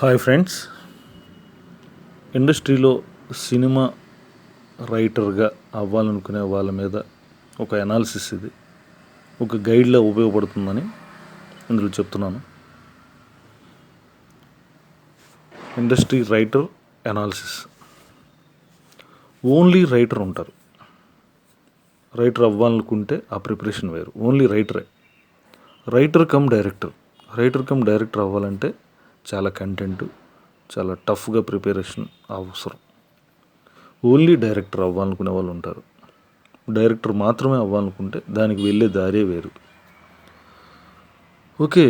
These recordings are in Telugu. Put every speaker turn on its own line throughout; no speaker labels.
హాయ్ ఫ్రెండ్స్, ఇండస్ట్రీలో సినిమా రైటర్గా అవ్వాలనుకునే వాళ్ళ మీద ఒక అనాలిసిస్ ఇది ఒక గైడ్లా ఉపయోగపడుతుందని ఇందులో చెప్తున్నాను. Industry writer analysis. Only writer ఉంటారు. రైటర్ అవ్వాలనుకుంటే ఆ ప్రిపరేషన్ వేరు. ఓన్లీ రైటరే. రైటర్ కమ్ డైరెక్టర్ అవ్వాలంటే చాలా కంటెంట్, చాలా టఫ్గా ప్రిపరేషన్ అవసరం. ఓన్లీ డైరెక్టర్ అవ్వాలనుకునే వాళ్ళు ఉంటారు. డైరెక్టర్ మాత్రమే అవ్వాలనుకుంటే దానికి వెళ్ళే దారే వేరు. ఓకే,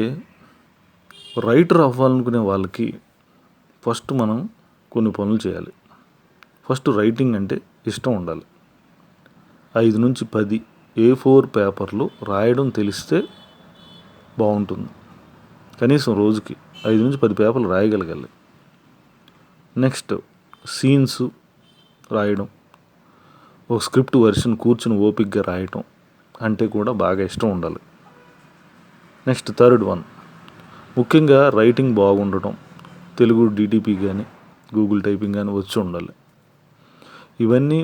రైటర్ అవ్వాలనుకునే వాళ్ళకి ఫస్ట్ మనం కొన్ని పనులు చేయాలి. ఫస్ట్ రైటింగ్ అంటే ఇష్టం ఉండాలి. 5 నుంచి 10 A4 పేపర్లు రాయడం తెలిస్తే బాగుంటుంది. కనీసం రోజుకి 5 నుంచి 10 పేపర్లు రాయగలగాలి. నెక్స్ట్ సీన్స్ రాయడం, ఒక స్క్రిప్ట్ వెర్షన్ కూర్చుని ఓపిక్గా రాయటం అంటే కూడా బాగా ఇష్టం ఉండాలి. నెక్స్ట్ థర్డ్ వన్, ముఖ్యంగా రైటింగ్ బాగుండటం, తెలుగు DTP కానీ గూగుల్ టైపింగ్ కానీ వచ్చి ఉండాలి. ఇవన్నీ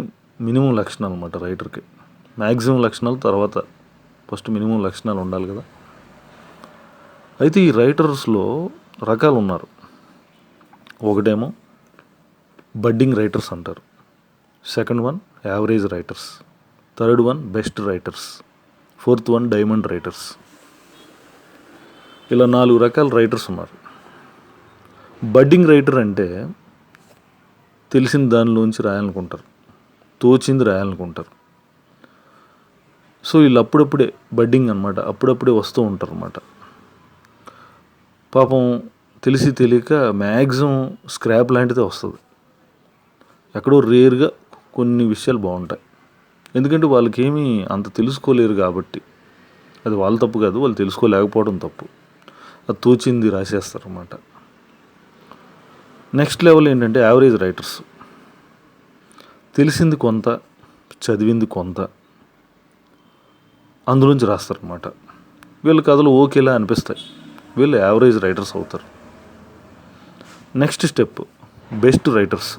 మినిమం లక్షణాలు అన్నమాట రైటర్కి. మ్యాక్సిమం లక్షణాలు తర్వాత, ఫస్ట్ మినిమం లక్షణాలు ఉండాలి కదా. అయితే ఈ రైటర్స్లో రకాలు ఉన్నారు. ఒకటేమో బడ్డింగ్ రైటర్స్ అంటారు, second one average writers, third one best writers, fourth one diamond writers. ఇలా 4 రకాల రైటర్స్ ఉన్నారు. బడ్డింగ్ రైటర్ అంటే తెలిసిన దానిలోంచి రాయాలనుకుంటారు, తోచింది రాయాలనుకుంటారు. సో వీళ్ళు అప్పుడప్పుడే బడ్డింగ్ అనమాట, అప్పుడప్పుడే వస్తూ ఉంటారు అన్నమాట. పాపం తెలిసి తెలియక మ్యాక్సిమం స్క్రాప్ లాంటిదే వస్తుంది. ఎక్కడో రేర్గా కొన్ని విషయాలు బాగుంటాయి. ఎందుకంటే వాళ్ళకి ఏమీ అంత తెలుసుకోలేరు కాబట్టి. అది వాళ్ళ తప్పు కాదు, వాళ్ళు తెలుసుకోలేకపోవడం తప్పు. అది తోచింది రాసేస్తారు అన్నమాట. నెక్స్ట్ లెవెల్ ఏంటంటే యావరేజ్ రైటర్స్. తెలిసింది కొంత, చదివింది కొంత, అందులోంచి రాస్తారన్నమాట. వీళ్ళ కథలు ఓకేలా అనిపిస్తాయి, వీళ్ళు యావరేజ్ రైటర్స్ అవుతారు. Next step best writers.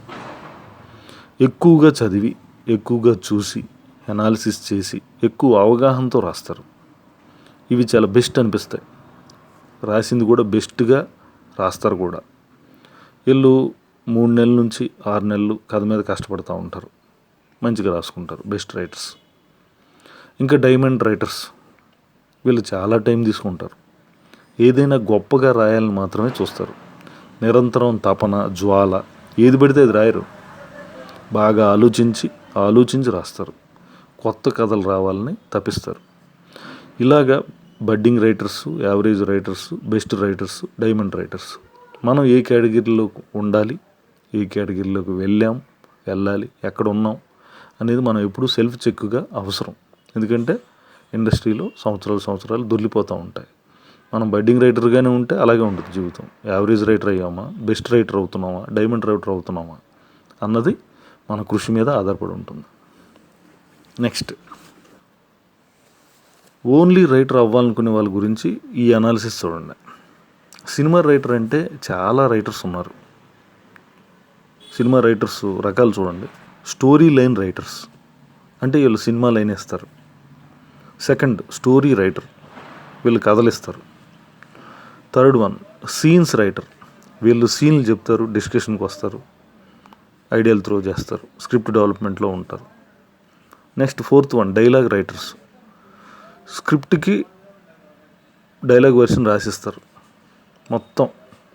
ఎక్కువగా చదివి, ఎక్కువగా చూసి, అనాలిసిస్ చేసి, ఎక్కువ అవగాహనతో రాస్తారు. ఇవి చాలా బెస్ట్ అనిపిస్తాయి. రాసింది కూడా బెస్ట్గా రాస్తారు కూడా. వీళ్ళు 3 నెలల నుంచి 6 నెలలు కథ మీద కష్టపడుతూ ఉంటారు, మంచిగా రాసుకుంటారు. Best writers. ఇంకా డైమండ్ రైటర్స్. వీళ్ళు చాలా టైం తీసుకుంటారు. ఏదైనా గొప్పగా రాయాలని మాత్రమే చూస్తారు. నిరంతరం తపన, జ్వాల, ఏది పడితే అది రాయరు. బాగా ఆలోచించి రాస్తారు. కొత్త కథలు రావాలని తపిస్తారు. ఇలాగా budding writers, average writers, best writers, diamond writers. మనం ఏ కేటగిరీలోకి ఉండాలి, ఏ కేటగిరీలోకి వెళ్ళాలి, ఎక్కడ ఉన్నాం అనేది మనం ఎప్పుడూ సెల్ఫ్ చెక్గా అవసరం. ఎందుకంటే ఇండస్ట్రీలో సంవత్సరాలు దొర్లిపోతూ ఉంటాయి. మనం బడ్డింగ్ రైటర్గానే ఉంటే అలాగే ఉంటుంది జీవితం. యావరేజ్ రైటర్ అయ్యామా, బెస్ట్ రైటర్ అవుతున్నామా, డైమండ్ రైటర్ అవుతున్నామా అన్నది మన కృషి మీద ఆధారపడి ఉంటుంది. నెక్స్ట్ ఓన్లీ రైటర్ అవ్వాలనుకునే వాళ్ళ గురించి ఈ అనాలిసిస్ చూడండి. సినిమా రైటర్ అంటే చాలా రైటర్స్ ఉన్నారు. సినిమా రైటర్స్ రకాలు చూడండి. స్టోరీ లైన్ రైటర్స్ అంటే వీళ్ళు సినిమా లైన్ ఇస్తారు. సెకండ్ స్టోరీ రైటర్, వీళ్ళు కథలు ఇస్తారు. థర్డ్ వన్ సీన్స్ రైటర్, వీళ్ళు సీన్లు చెప్తారు, డిస్కషన్కి వస్తారు, ఐడియాలు త్రో చేస్తారు, స్క్రిప్ట్ డెవలప్మెంట్లో ఉంటారు. Next fourth one dialogue writers, స్క్రిప్ట్కి డైలాగ్ వెర్షన్ రాసిస్తారు. మొత్తం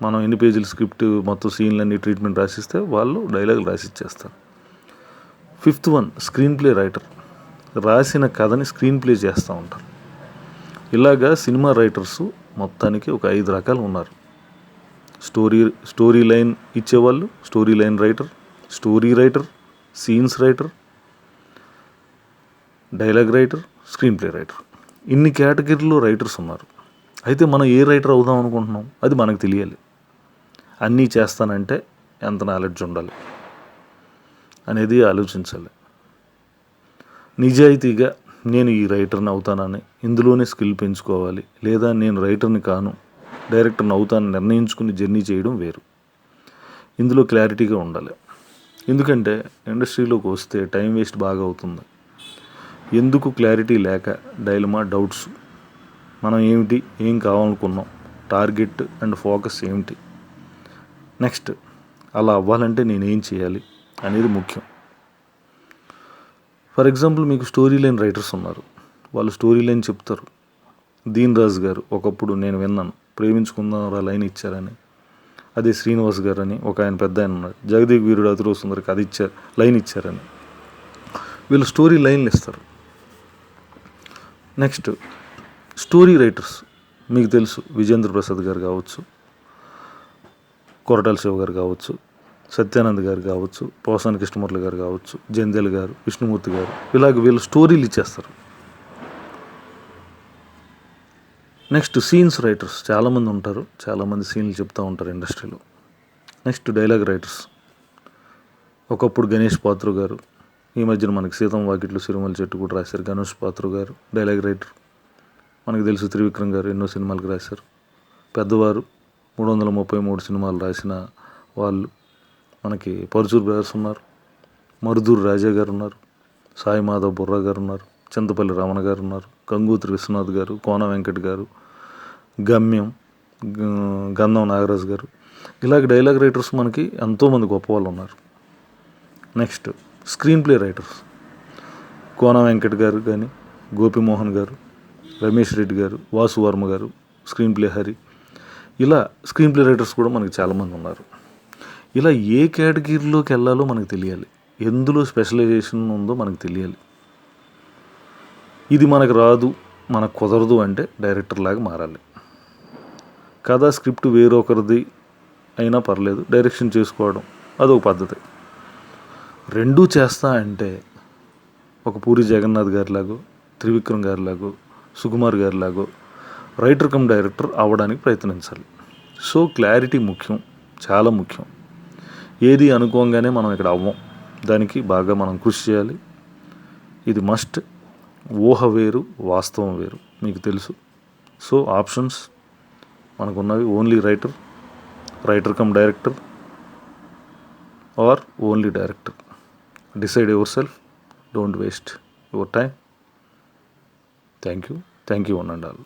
మనం ఎన్ని పేజీలు స్క్రిప్ట్ మొత్తం సీన్లన్నీ ట్రీట్మెంట్ రాసిస్తే వాళ్ళు డైలాగులు రాసిచ్చేస్తారు. Fifth one screenplay writer, రాసిన కథని స్క్రీన్ ప్లే చేస్తూ ఉంటారు. ఇలాగా సినిమా రైటర్స్ మొత్తానికి ఒక 5 రకాలు ఉన్నారు. స్టోరీ లైన్ ఇచ్చేవాళ్ళు, story line writer, story writer, scenes writer, dialogue writer, screen play writer. ఇన్ని కేటగిరీలో రైటర్స్ ఉన్నారు. అయితే మనం ఏ రైటర్ అవుదాం అనుకుంటున్నాం అది మనకు తెలియాలి. అన్నీ చేస్తానంటే ఎంత నాలెడ్జ్ ఉండాలి అనేది ఆలోచించాలి. నిజాయితీగా నేను ఈ రైటర్ని అవుతానని ఇందులోనే స్కిల్ పెంచుకోవాలి, లేదా నేను రైటర్ని కాను డైరెక్టర్ని అవుతానని నిర్ణయించుకుని జర్నీ చేయడం వేరు. ఇందులో క్లారిటీగా ఉండాలి. ఎందుకంటే ఇండస్ట్రీలోకి వస్తే టైం వేస్ట్ బాగా అవుతుంది. ఎందుకు క్లారిటీ లేక డైలమా, డౌట్స్, మనం ఏమిటి, ఏం కావాలనుకున్నాం, టార్గెట్ అండ్ ఫోకస్ ఏమిటి, నెక్స్ట్ అలా అవ్వాలంటే నేనేం చేయాలి అనేది ముఖ్యం. ఫర్ ఎగ్జాంపుల్ మీకు స్టోరీ లైన్ రైటర్స్ ఉన్నారు. వాళ్ళు స్టోరీ లైన్ చెప్తారు. దీన్ రాజు గారు ఒకప్పుడు నేను విన్నాను, ప్రేమించుకుందాం రా లైన్ ఇచ్చారని. అదే శ్రీనివాస్ గారు అని ఒక ఆయన పెద్ద ఆయన ఉన్నారు, జగదేవ్ వీరుడు అతిరో సుందరికి అది ఇచ్చారు, లైన్ ఇచ్చారని. వీళ్ళు స్టోరీ లైన్లు ఇస్తారు. నెక్స్ట్ స్టోరీ రైటర్స్ మీకు తెలుసు, విజేంద్ర ప్రసాద్ గారు కావచ్చు, కొరటాల శివ గారు కావచ్చు, సత్యానంద్ గారు కావచ్చు, పోసాని కృష్ణమురళి గారు కావచ్చు, జంధ్యాల గారు, విష్ణుమూర్తి గారు, ఇలాగ వీళ్ళు స్టోరీలు ఇచ్చేస్తారు. నెక్స్ట్ సీన్స్ రైటర్స్ చాలామంది ఉంటారు, చాలామంది సీన్లు చెప్తూ ఉంటారు ఇండస్ట్రీలో. నెక్స్ట్ డైలాగ్ రైటర్స్, ఒకప్పుడు గణేష్ పాత్ర గారు, ఈ మధ్యన మనకి సీతం వాకిట్లు సిరిమల చెట్టు కూడా రాశారు. గణేష్ పాత్ర గారు డైలాగ్ రైటర్. మనకు తెలుసు త్రివిక్రమ్ గారు ఎన్నో సినిమాలకు రాశారు. పెద్దవారు 333 సినిమాలు రాసిన వాళ్ళు మనకి పరుచూరు బ్రదర్స్ ఉన్నారు, మరుదూరు రాజా గారు ఉన్నారు, సాయి మాధవ్ బుర్రా గారు ఉన్నారు, చింతపల్లి రమణ గారు ఉన్నారు, గంగూత్రి విశ్వనాథ్ గారు, కోన వెంకట్ గారు, గమ్యం, గంధం నాగరాజు గారు, ఇలాగ డైలాగ్ రైటర్స్ మనకి ఎంతోమంది గొప్ప వాళ్ళు ఉన్నారు. Next screen play writers, Kona Venkat గారు కానీ, గోపిమోహన్ గారు, రమేష్ రెడ్డి గారు, వాసు వర్మ గారు, స్క్రీన్ ప్లే హరి, ఇలా స్క్రీన్ ప్లే రైటర్స్ కూడా మనకి చాలామంది ఉన్నారు. ఇలా ఏ కేటగిరీలోకి వెళ్ళాలో మనకు తెలియాలి, ఎందులో స్పెషలైజేషన్ ఉందో మనకు తెలియాలి. ఇది మనకు రాదు, మనకు కుదరదు అంటే డైరెక్టర్ లాగా మారాలి. కథ స్క్రిప్ట్ వేరొకరిది అయినా పర్లేదు, డైరెక్షన్ చేసుకోవడం అదొక పద్ధతి. రెండూ చేస్తా అంటే ఒక పూరి జగన్నాథ్ గారిలాగో, త్రివిక్రమ్ గారిలాగో, సుకుమార్ గారిలాగో రైటర్ కమ్ డైరెక్టర్ అవ్వడానికి ప్రయత్నించాలి. సో క్లారిటీ ముఖ్యం, చాలా ముఖ్యం. ఏది అనుకోగానే మనం ఇక్కడ అవ్వం, దానికి బాగా మనం కృషి చేయాలి. ఇది మస్ట్. ఊహ వేరు, వాస్తవం వేరు, మీకు తెలుసు. సో ఆప్షన్స్ మనకున్నవి only writer cum director or only director. Decide your self, don't waste your time. Thank you one and all.